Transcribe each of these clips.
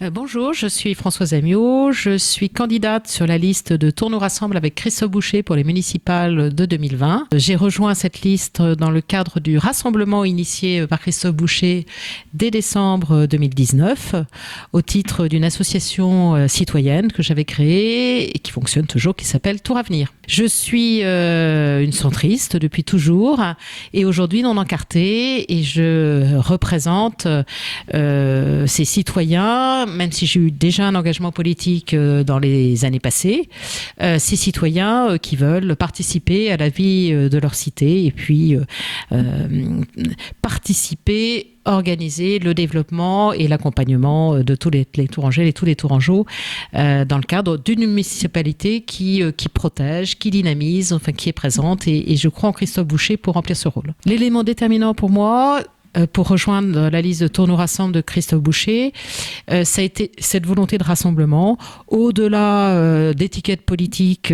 Bonjour, je suis Françoise Amiot. Je suis candidate sur la liste de Tours nous rassemble avec Christophe Boucher pour les municipales de 2020. J'ai rejoint cette liste dans le cadre du rassemblement initié par Christophe Boucher dès décembre 2019 au titre d'une association citoyenne que j'avais créée et qui fonctionne toujours, qui s'appelle Tours Avenir. Je suis une centriste depuis toujours et aujourd'hui non encartée, et je représente ces citoyens, même si j'ai eu déjà un engagement politique dans les années passées, ces citoyens qui veulent participer à la vie de leur cité et puis organiser le développement et l'accompagnement de tous les Tourangeais et tous les Tourangeaux dans le cadre d'une municipalité qui protège, qui dynamise, enfin qui est présente, et je crois en Christophe Boucher pour remplir ce rôle. L'élément déterminant pour moi, pour rejoindre la liste de Tours nous rassemble de Christophe Boucher, ça a été cette volonté de rassemblement, au-delà d'étiquettes politiques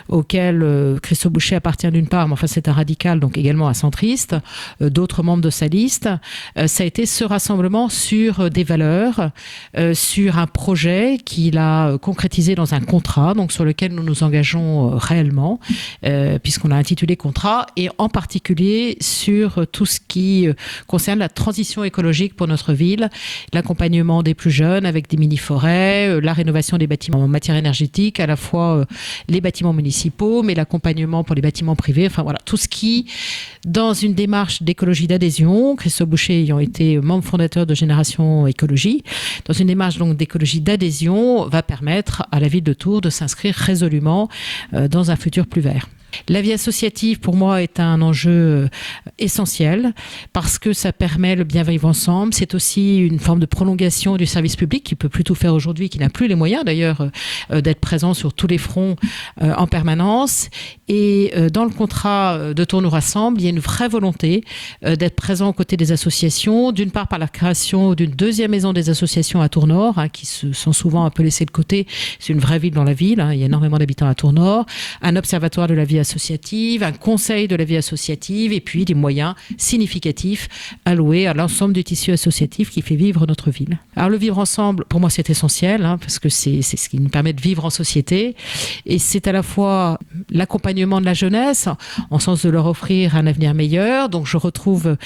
auxquelles Christophe Boucher appartient d'une part, mais enfin c'est un radical, donc également un centriste, d'autres membres de sa liste. Ça a été ce rassemblement sur des valeurs, sur un projet qu'il a concrétisé dans un contrat, donc sur lequel nous nous engageons réellement, puisqu'on a intitulé contrat, et en particulier sur tout ce qui concerne la transition écologique pour notre ville, l'accompagnement des plus jeunes avec des mini-forêts, la rénovation des bâtiments en matière énergétique, à la fois les bâtiments municipaux, mais l'accompagnement pour les bâtiments privés, enfin voilà, tout ce qui, dans une démarche d'écologie d'adhésion, Christophe Boucher ayant été membre fondateur de Génération Écologie, dans une démarche donc d'écologie d'adhésion, va permettre à la ville de Tours de s'inscrire résolument dans un futur plus vert. La vie associative, pour moi, est un enjeu essentiel parce que ça permet le bien vivre ensemble. C'est aussi une forme de prolongation du service public qui peut plus tout faire aujourd'hui, qui n'a plus les moyens d'ailleurs d'être présent sur tous les fronts en permanence. Et dans le contrat de Tours nous rassemble, il y a une vraie volonté d'être présent aux côtés des associations, d'une part par la création d'une deuxième maison des associations à Tours Nord, qui se sont souvent un peu laissées de côté. C'est une vraie ville dans la ville, il y a énormément d'habitants à Tours Nord, un observatoire de la vie associative, un conseil de la vie associative, et puis des moyens significatifs alloués à l'ensemble du tissu associatif qui fait vivre notre ville. Alors le vivre ensemble, pour moi c'est essentiel, parce que c'est ce qui nous permet de vivre en société, et c'est à la fois l'accompagnement de la jeunesse, en sens de leur offrir un avenir meilleur. Donc je retrouve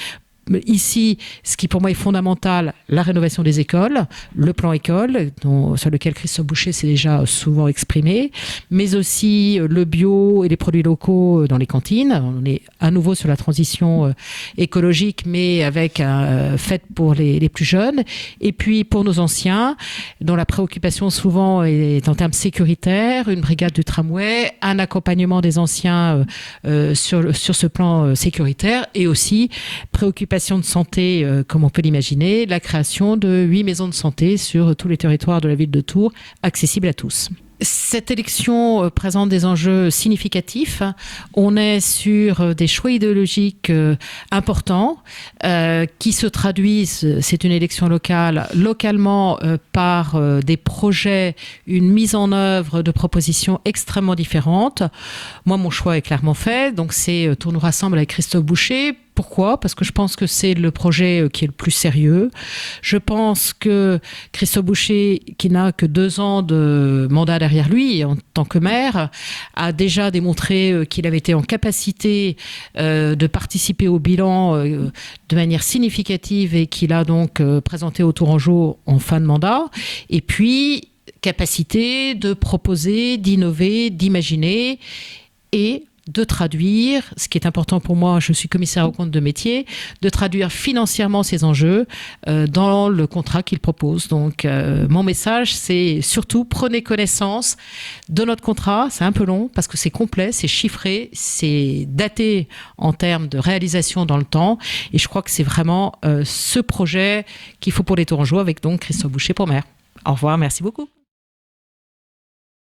ici, ce qui pour moi est fondamental, la rénovation des écoles, le plan école, sur lequel Christophe Boucher s'est déjà souvent exprimé, mais aussi le bio et les produits locaux dans les cantines. On est à nouveau sur la transition écologique, mais avec faite pour les plus jeunes. Et puis pour nos anciens, dont la préoccupation souvent est en termes sécuritaires, une brigade du tramway, un accompagnement des anciens sur ce plan sécuritaire, et aussi préoccupation de santé, comme on peut l'imaginer, la création de 8 maisons de santé sur tous les territoires de la ville de Tours, accessibles à tous. Cette élection présente des enjeux significatifs. On est sur des choix idéologiques importants qui se traduisent, c'est une élection locale, localement par des projets, une mise en œuvre de propositions extrêmement différentes. Moi, mon choix est clairement fait, donc c'est Tours nous rassemble avec Christophe Boucher. Pourquoi ? Parce que je pense que c'est le projet qui est le plus sérieux. Je pense que Christophe Boucher, qui n'a que 2 ans de mandat derrière lui en tant que maire, a déjà démontré qu'il avait été en capacité de participer au bilan de manière significative, et qu'il a donc présenté aux Tourangeaux en fin de mandat. Et puis, capacité de proposer, d'innover, d'imaginer et de traduire, ce qui est important pour moi, je suis commissaire aux comptes de métier, de traduire financièrement ces enjeux dans le contrat qu'il propose. Donc mon message, c'est surtout prenez connaissance de notre contrat. C'est un peu long parce que c'est complet, c'est chiffré, c'est daté en termes de réalisation dans le temps, et je crois que c'est vraiment ce projet qu'il faut pour les Tourangeaux, avec donc Christophe Boucher pour maire. Au revoir, merci beaucoup.